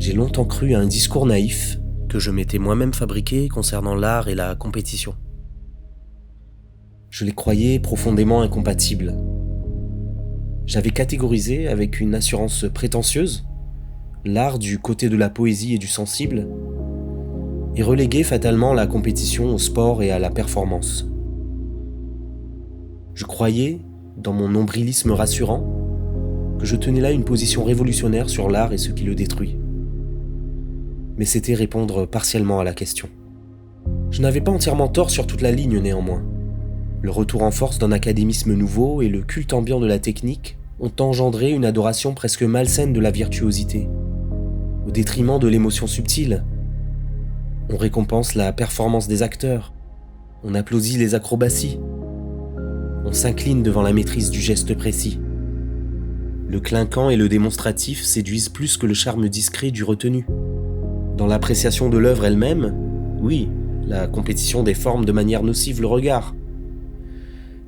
J'ai longtemps cru à un discours naïf que je m'étais moi-même fabriqué concernant l'art et la compétition. Je les croyais profondément incompatibles. J'avais catégorisé avec une assurance prétentieuse l'art du côté de la poésie et du sensible et relégué fatalement la compétition au sport et à la performance. Je croyais, dans mon nombrilisme rassurant, que je tenais là une position révolutionnaire sur l'art et ce qui le détruit. Mais c'était répondre partiellement à la question. Je n'avais pas entièrement tort sur toute la ligne néanmoins. Le retour en force d'un académisme nouveau et le culte ambiant de la technique ont engendré une adoration presque malsaine de la virtuosité, au détriment de l'émotion subtile. On récompense la performance des acteurs, on applaudit les acrobaties, on s'incline devant la maîtrise du geste précis. Le clinquant et le démonstratif séduisent plus que le charme discret du retenu. Dans l'appréciation de l'œuvre elle-même, oui, la compétition déforme de manière nocive le regard.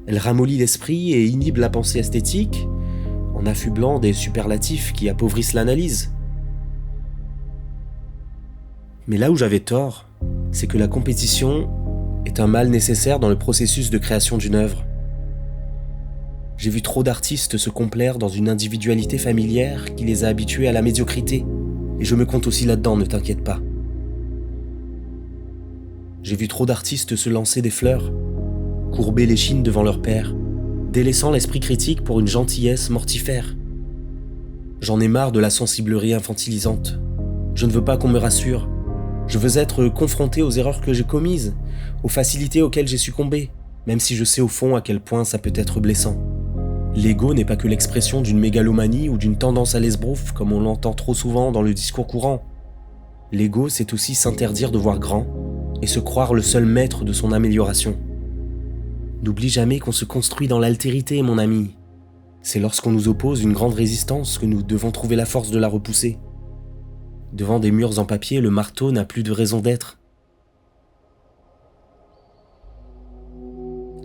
Elle ramollit l'esprit et inhibe la pensée esthétique en affublant des superlatifs qui appauvrissent l'analyse. Mais là où j'avais tort, c'est que la compétition est un mal nécessaire dans le processus de création d'une œuvre. J'ai vu trop d'artistes se complaire dans une individualité familière qui les a habitués à la médiocrité. Et je me compte aussi là-dedans, ne t'inquiète pas. J'ai vu trop d'artistes se lancer des fleurs, courber l'échine devant leur père, délaissant l'esprit critique pour une gentillesse mortifère. J'en ai marre de la sensiblerie infantilisante. Je ne veux pas qu'on me rassure. Je veux être confronté aux erreurs que j'ai commises, aux facilités auxquelles j'ai succombé, même si je sais au fond à quel point ça peut être blessant. L'ego n'est pas que l'expression d'une mégalomanie ou d'une tendance à l'esbrouffe comme on l'entend trop souvent dans le discours courant. L'ego, c'est aussi s'interdire de voir grand et se croire le seul maître de son amélioration. N'oublie jamais qu'on se construit dans l'altérité, mon ami. C'est lorsqu'on nous oppose une grande résistance que nous devons trouver la force de la repousser. Devant des murs en papier, le marteau n'a plus de raison d'être.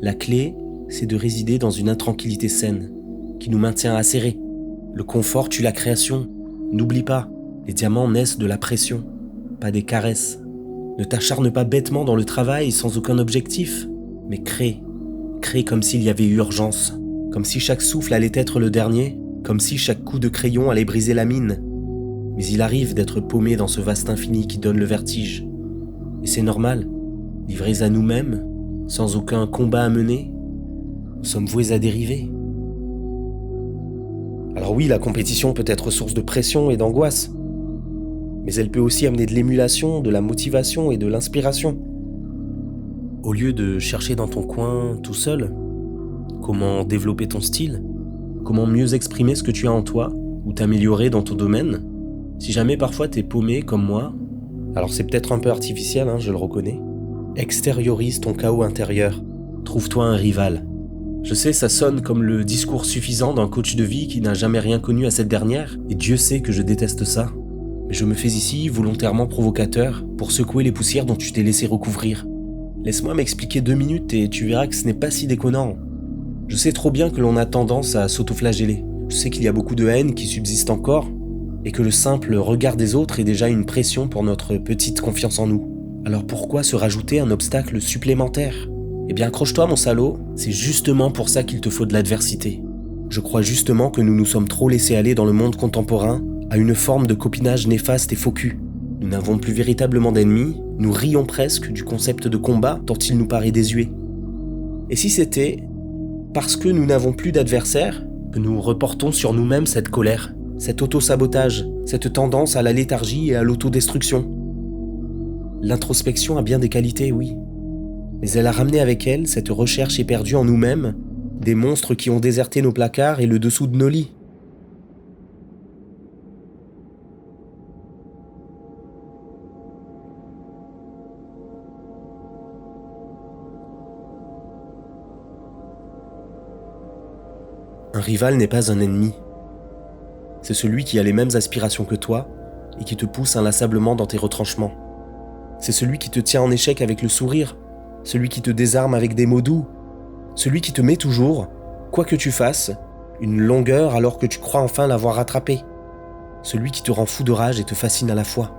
La clé, c'est de résider dans une intranquillité saine, qui nous maintient acérés. Le confort tue la création. N'oublie pas, les diamants naissent de la pression, pas des caresses. Ne t'acharne pas bêtement dans le travail sans aucun objectif, mais crée. Crée comme s'il y avait urgence, comme si chaque souffle allait être le dernier, comme si chaque coup de crayon allait briser la mine. Mais il arrive d'être paumé dans ce vaste infini qui donne le vertige. Et c'est normal, livrés à nous-mêmes, sans aucun combat à mener, nous sommes voués à dériver. Alors oui, la compétition peut être source de pression et d'angoisse, mais elle peut aussi amener de l'émulation, de la motivation et de l'inspiration. Au lieu de chercher dans ton coin tout seul, comment développer ton style, comment mieux exprimer ce que tu as en toi, ou t'améliorer dans ton domaine, si jamais parfois t'es paumé comme moi, alors c'est peut-être un peu artificiel, je le reconnais, extériorise ton chaos intérieur, trouve-toi un rival. Je sais, ça sonne comme le discours suffisant d'un coach de vie qui n'a jamais rien connu à cette dernière, et Dieu sait que je déteste ça. Mais je me fais ici volontairement provocateur pour secouer les poussières dont tu t'es laissé recouvrir. Laisse-moi m'expliquer 2 minutes et tu verras que ce n'est pas si déconnant. Je sais trop bien que l'on a tendance à s'autoflageller. Je sais qu'il y a beaucoup de haine qui subsiste encore, et que le simple regard des autres est déjà une pression pour notre petite confiance en nous. Alors pourquoi se rajouter un obstacle supplémentaire ? Eh bien accroche-toi mon salaud, c'est justement pour ça qu'il te faut de l'adversité. Je crois justement que nous nous sommes trop laissés aller dans le monde contemporain à une forme de copinage néfaste et faux cul. Nous n'avons plus véritablement d'ennemis, nous rions presque du concept de combat dont il nous paraît désuet. Et si c'était parce que nous n'avons plus d'adversaires que nous reportons sur nous-mêmes cette colère, cet auto-sabotage, cette tendance à la léthargie et à l'autodestruction ? L'introspection a bien des qualités, oui. Mais elle a ramené avec elle cette recherche éperdue en nous-mêmes, des monstres qui ont déserté nos placards et le dessous de nos lits. Un rival n'est pas un ennemi. C'est celui qui a les mêmes aspirations que toi et qui te pousse inlassablement dans tes retranchements. C'est celui qui te tient en échec avec le sourire, celui qui te désarme avec des mots doux, celui qui te met toujours, quoi que tu fasses, une longueur alors que tu crois enfin l'avoir rattrapé. celui qui te rend fou de rage et te fascine à la fois.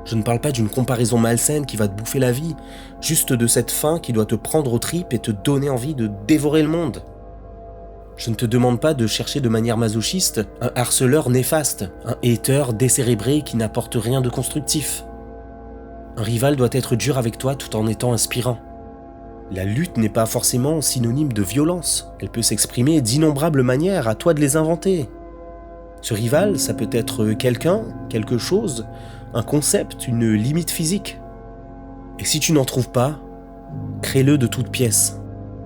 Je ne parle pas d'une comparaison malsaine qui va te bouffer la vie, juste de cette faim qui doit te prendre aux tripes et te donner envie de dévorer le monde. Je ne te demande pas de chercher de manière masochiste un harceleur néfaste, un hater décérébré qui n'apporte rien de constructif. Un rival doit être dur avec toi tout en étant inspirant. La lutte n'est pas forcément synonyme de violence. Elle peut s'exprimer d'innombrables manières, à toi de les inventer. Ce rival, ça peut être quelqu'un, quelque chose, un concept, une limite physique. Et si tu n'en trouves pas, crée-le de toutes pièces.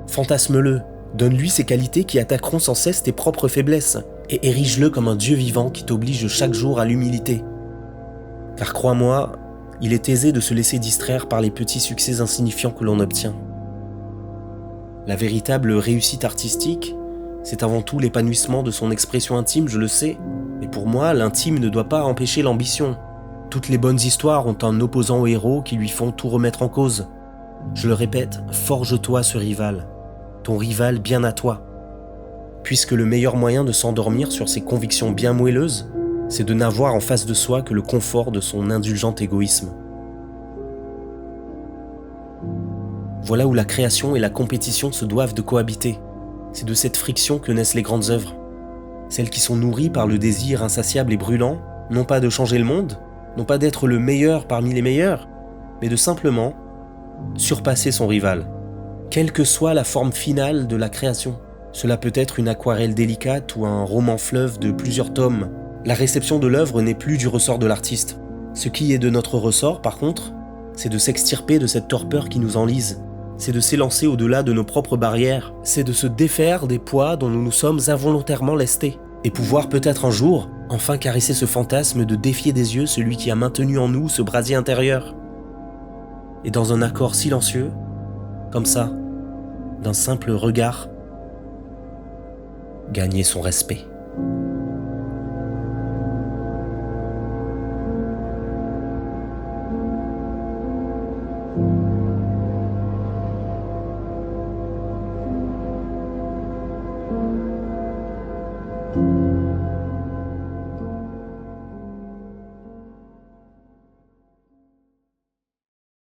Fantasme-le. Donne-lui ces qualités qui attaqueront sans cesse tes propres faiblesses et érige-le comme un Dieu vivant qui t'oblige chaque jour à l'humilité. Car crois-moi, il est aisé de se laisser distraire par les petits succès insignifiants que l'on obtient. La véritable réussite artistique, c'est avant tout l'épanouissement de son expression intime, je le sais. Et pour moi, l'intime ne doit pas empêcher l'ambition. Toutes les bonnes histoires ont un opposant au héros qui lui font tout remettre en cause. Je le répète, forge-toi ce rival. Ton rival bien à toi. Puisque le meilleur moyen de s'endormir sur ses convictions bien moelleuses, c'est de n'avoir en face de soi que le confort de son indulgent égoïsme. Voilà où la création et la compétition se doivent de cohabiter. C'est de cette friction que naissent les grandes œuvres. Celles qui sont nourries par le désir insatiable et brûlant, non pas de changer le monde, non pas d'être le meilleur parmi les meilleurs, mais de simplement surpasser son rival. Quelle que soit la forme finale de la création. Cela peut être une aquarelle délicate ou un roman fleuve de plusieurs tomes. La réception de l'œuvre n'est plus du ressort de l'artiste. Ce qui est de notre ressort, par contre, c'est de s'extirper de cette torpeur qui nous enlise. C'est de s'élancer au-delà de nos propres barrières. C'est de se défaire des poids dont nous nous sommes involontairement lestés. Et pouvoir peut-être un jour, enfin caresser ce fantasme de défier des yeux celui qui a maintenu en nous ce brasier intérieur. Et dans un accord silencieux, comme ça, d'un simple regard, gagner son respect.